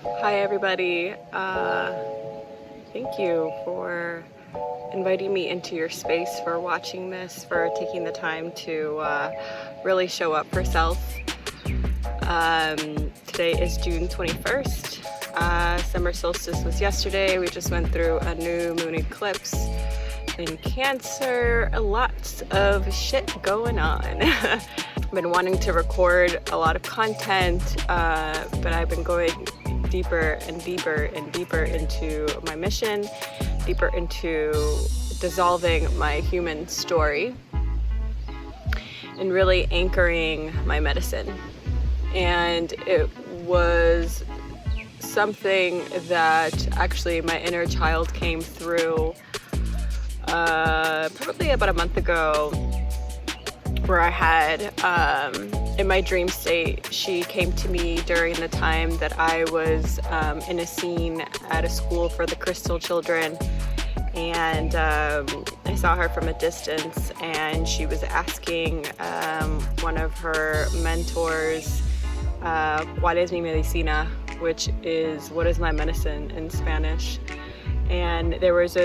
Hi everybody, thank you for inviting me into your space, for watching this, for taking the time to really show up for self. Today is June 21st. Summer solstice was yesterday. We just went through a new moon eclipse in Cancer. Lots of shit going on. I've been wanting to record a lot of content, but I've been going deeper and deeper and deeper into my mission, deeper into dissolving my human story, and really anchoring my medicine. And it was something that actually my inner child came through probably about a month ago, where I had, in my dream state, she came to me during the time that I was in a scene at a school for the crystal children, and I saw her from a distance, and she was asking one of her mentors, ¿Cuál es mi medicina?, which is, what is my medicine in Spanish. And there was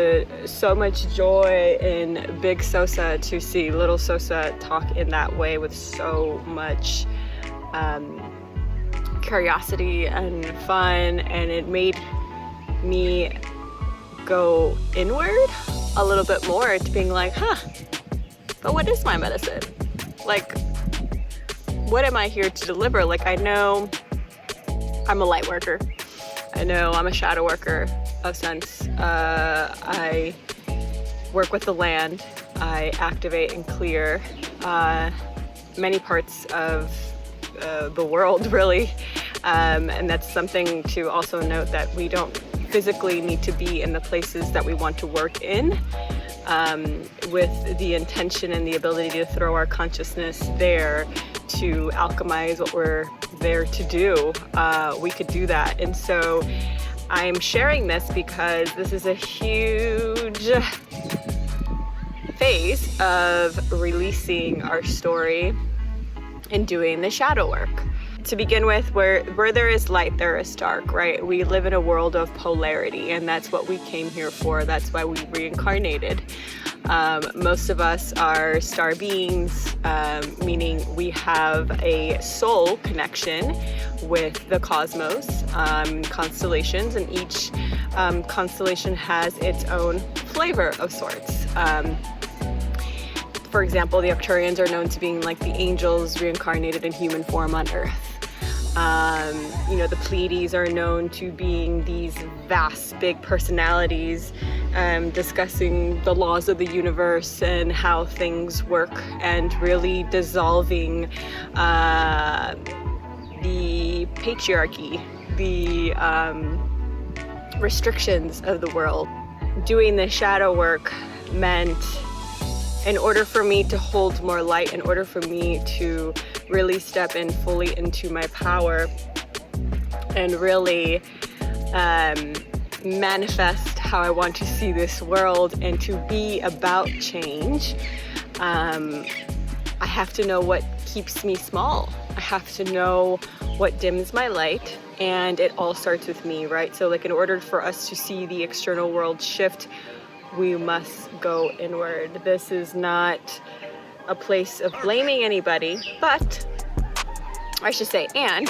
so much joy in big Sosa to see little Sosa talk in that way with so much curiosity and fun, and it made me go inward a little bit more to being like, but what is my medicine? Like, what am I here to deliver? Like, I know I'm a light worker. I know I'm a shadow worker of sense. I work with the land. I activate and clear many parts of the world, really. And that's something to also note, that we don't physically need to be in the places that we want to work in, with the intention and the ability to throw our consciousness there to alchemize what we're there to do. We could do that. And so I'm sharing this because this is a huge phase of releasing our story and doing the shadow work. To begin with, where there is light, there is dark, right? We live in a world of polarity, and that's what we came here for. That's why we reincarnated. Most of us are star beings, meaning we have a soul connection with the cosmos, constellations, and each constellation has its own flavor of sorts. For example, the Arcturians are known to being like the angels reincarnated in human form on Earth. The Pleiades are known to being these vast, big personalities, discussing the laws of the universe and how things work, and really dissolving the patriarchy, the restrictions of the world. Doing the shadow work meant, in order for me to hold more light, in order for me to really step in fully into my power and really manifest how I want to see this world and to be about change, I have to know what keeps me small. I have to know what dims my light, and it all starts with me, right? So like, in order for us to see the external world shift, we must go inward. This is not a place of blaming anybody, but I should say, and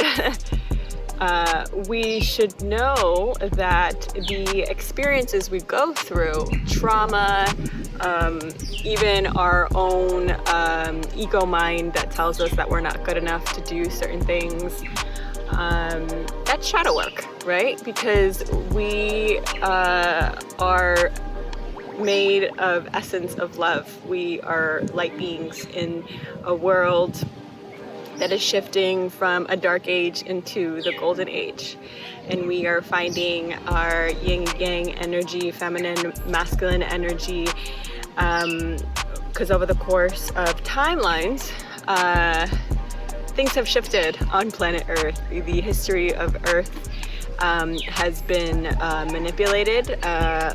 we should know that the experiences we go through, trauma, even our own ego mind that tells us that we're not good enough to do certain things, that's shadow work, right? Because we are made of essence of love. We are light beings in a world that is shifting from a dark age into the golden age, and we are finding our yin yang energy, feminine, masculine energy, because over the course of timelines, things have shifted on planet Earth. The history of Earth has been manipulated.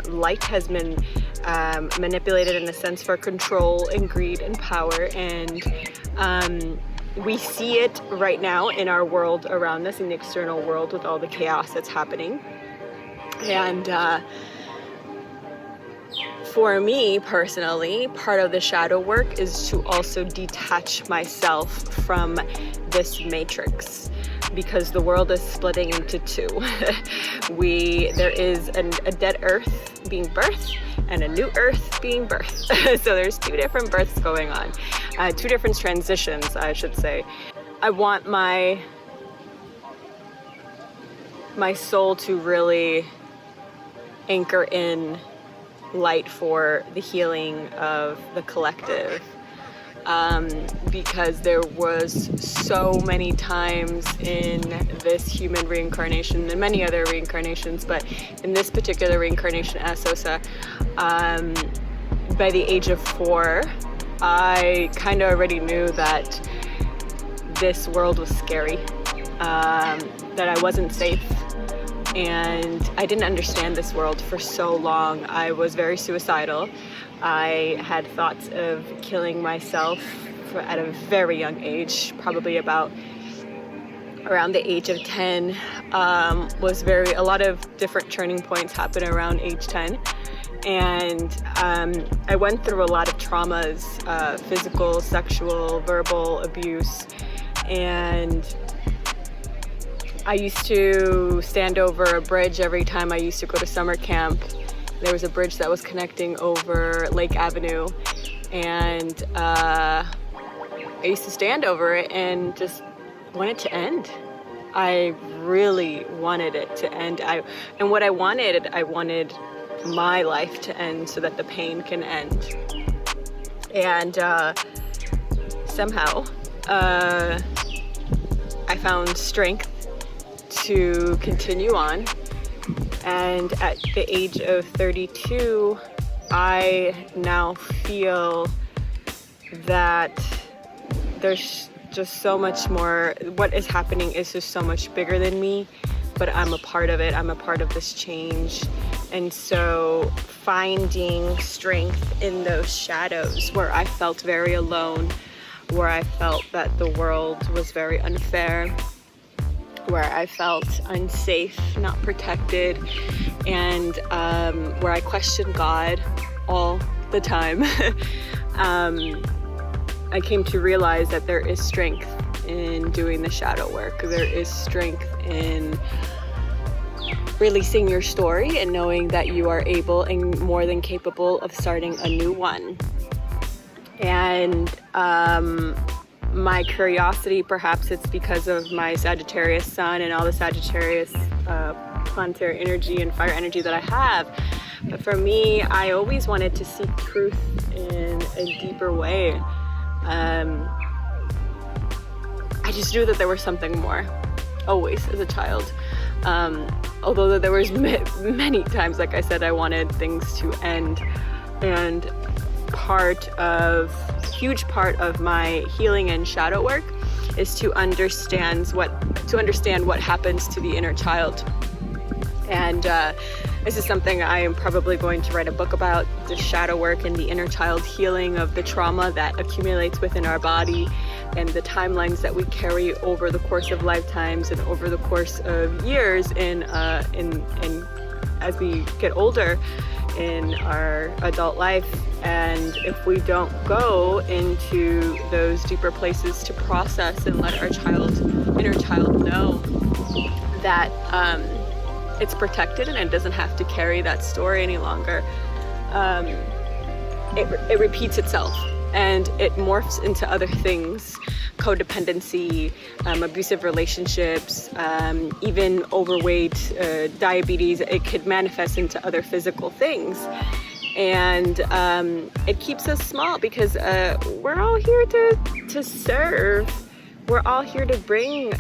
Light has been manipulated in a sense for control and greed and power, and We see it right now in our world around us, in the external world, with all the chaos that's happening. And for me personally, part of the shadow work is to also detach myself from this matrix, because the world is splitting into two. There is a dead earth being birthed and a new earth being birthed. So there's two different births going on, two different transitions, I should say. I want my soul to really anchor in light for the healing of the collective, because there was so many times in this human reincarnation and many other reincarnations, but in this particular reincarnation as Sosa, by the age of 4, I kind of already knew that this world was scary, that I wasn't safe. And I didn't understand this world for so long. I was very suicidal. I had thoughts of killing myself at a very young age, probably about around the age of 10. A lot of different turning points happened around age 10. And I went through a lot of traumas, physical, sexual, verbal abuse, and I used to stand over a bridge every time I used to go to summer camp. There was a bridge that was connecting over Lake Avenue, and I used to stand over it and just want it to end. I really wanted it to end. And what I wanted my life to end so that the pain can end. And somehow I found strength to continue on, and at the age of 32, I now feel that there's just so much more. What is happening is just so much bigger than me, but I'm a part of it. I'm a part of this change. And so finding strength in those shadows where I felt very alone, where I felt that the world was very unfair, where I felt unsafe, not protected, and where I questioned God all the time, I came to realize that there is strength in doing the shadow work. There is strength in releasing your story and knowing that you are able and more than capable of starting a new one. And my curiosity, perhaps it's because of my Sagittarius sun and all the Sagittarius planetary energy and fire energy that I have. But for me, I always wanted to seek truth in a deeper way. I just knew that there was something more, always, as a child. Although there was many times, like I said, I wanted things to end. And huge part of my healing and shadow work is to understand what happens to the inner child. And this is something I am probably going to write a book about, the shadow work and the inner child healing of the trauma that accumulates within our body and the timelines that we carry over the course of lifetimes and over the course of years in as we get older in our adult life. And if we don't go into those deeper places to process and let our inner child know that it's protected and it doesn't have to carry that story any longer, it repeats itself and it morphs into other things. Codependency, abusive relationships, even overweight, diabetes. It could manifest into other physical things. And it keeps us small because we're all here to serve. We're all here to bring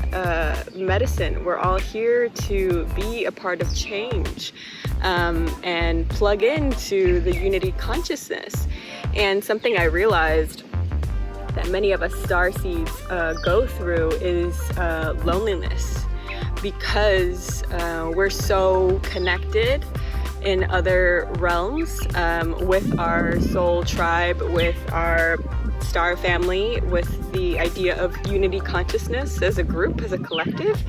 medicine. We're all here to be a part of change and plug into the unity consciousness. And something I realized that many of us starseeds go through is loneliness, because we're so connected in other realms with our soul tribe, with our star family with the idea of unity consciousness as a group, as a collective.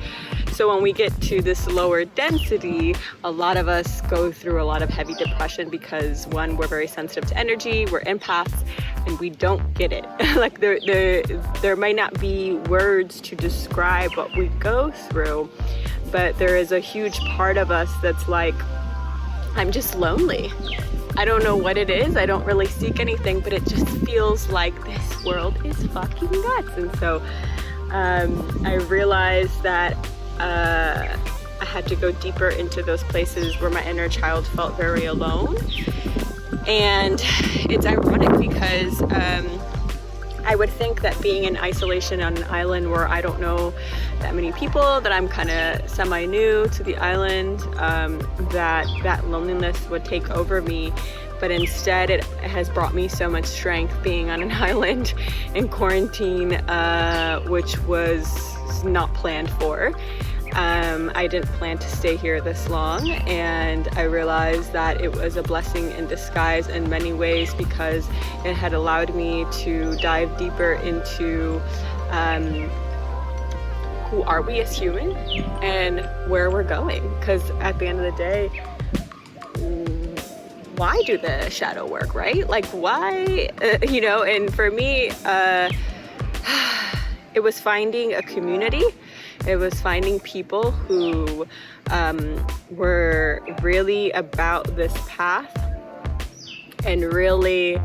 So when we get to this lower density, a lot of us go through a lot of heavy depression because, one, we're very sensitive to energy, we're empaths, and we don't get it. Like there might not be words to describe what we go through, but there is a huge part of us that's like, I'm just lonely. I don't know what it is. I don't really seek anything, but it just feels like this world is fucking nuts. And so I realized that I had to go deeper into those places where my inner child felt very alone. And it's ironic because I would think that being in isolation on an island where I don't know that many people, that I'm kind of semi-new to the island, that loneliness would take over me. But instead, it has brought me so much strength being on an island in quarantine, which was not planned for. I didn't plan to stay here this long, and I realized that it was a blessing in disguise in many ways because it had allowed me to dive deeper into who are we as humans and where we're going. Because at the end of the day, why do the shadow work, right? Like why, you know, and for me, it was finding a community. It was finding people who were really about this path and really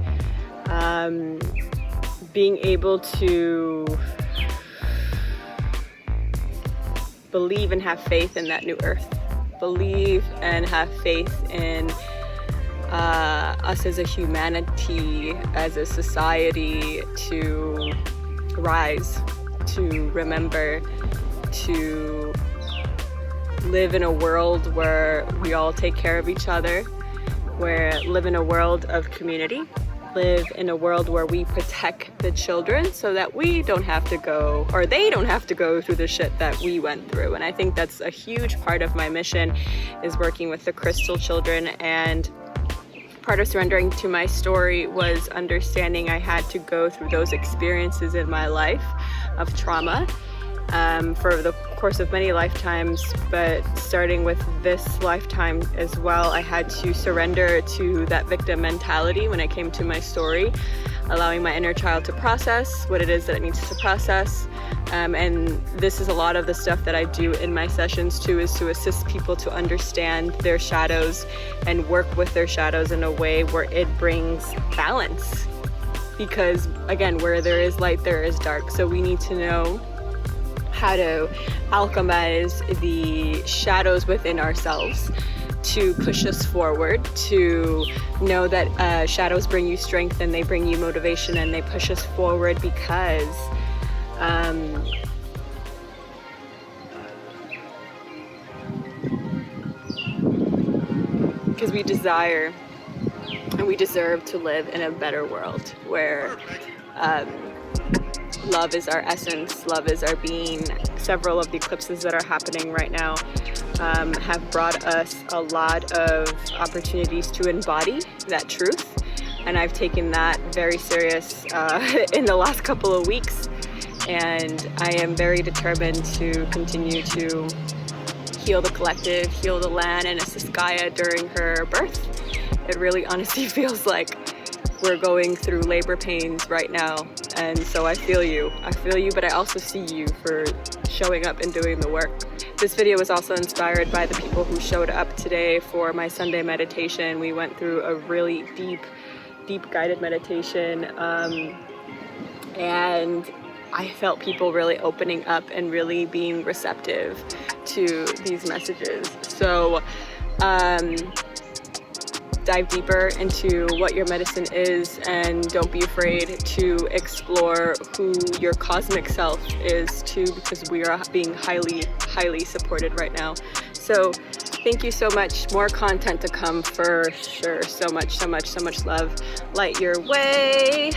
being able to believe and have faith in that new earth. Believe and have faith in us as a humanity, as a society, to rise, to remember, to live in a world where we all take care of each other, live in a world of community, live in a world where we protect the children so that we don't have to go, or they don't have to go through the shit that we went through. And I think that's a huge part of my mission, is working with the crystal children. And part of surrendering to my story was understanding I had to go through those experiences in my life of trauma for the course of many lifetimes, but starting with this lifetime as well, I had to surrender to that victim mentality when it came to my story, allowing my inner child to process what it is that it needs to process. And this is a lot of the stuff that I do in my sessions too, is to assist people to understand their shadows and work with their shadows in a way where it brings balance. Because again, where there is light, there is dark. So we need to know how to alchemize the shadows within ourselves to push us forward, to know that shadows bring you strength and they bring you motivation and they push us forward because we desire and we deserve to live in a better world where love is our essence, love is our being. Several of the eclipses that are happening right now have brought us a lot of opportunities to embody that truth. And I've taken that very serious in the last couple of weeks. And I am very determined to continue to heal the collective, heal the land, and assist Gaia during her birth. It really honestly feels like we're going through labor pains right now. And so I feel you, but I also see you for showing up and doing the work. This video was also inspired by the people who showed up today for my Sunday meditation. We went through a really deep guided meditation, and I felt people really opening up and really being receptive to these messages. So dive deeper into what your medicine is, and don't be afraid to explore who your cosmic self is too, because we are being highly supported right now. So thank you so much. More content to come for sure. So much love. Light your way.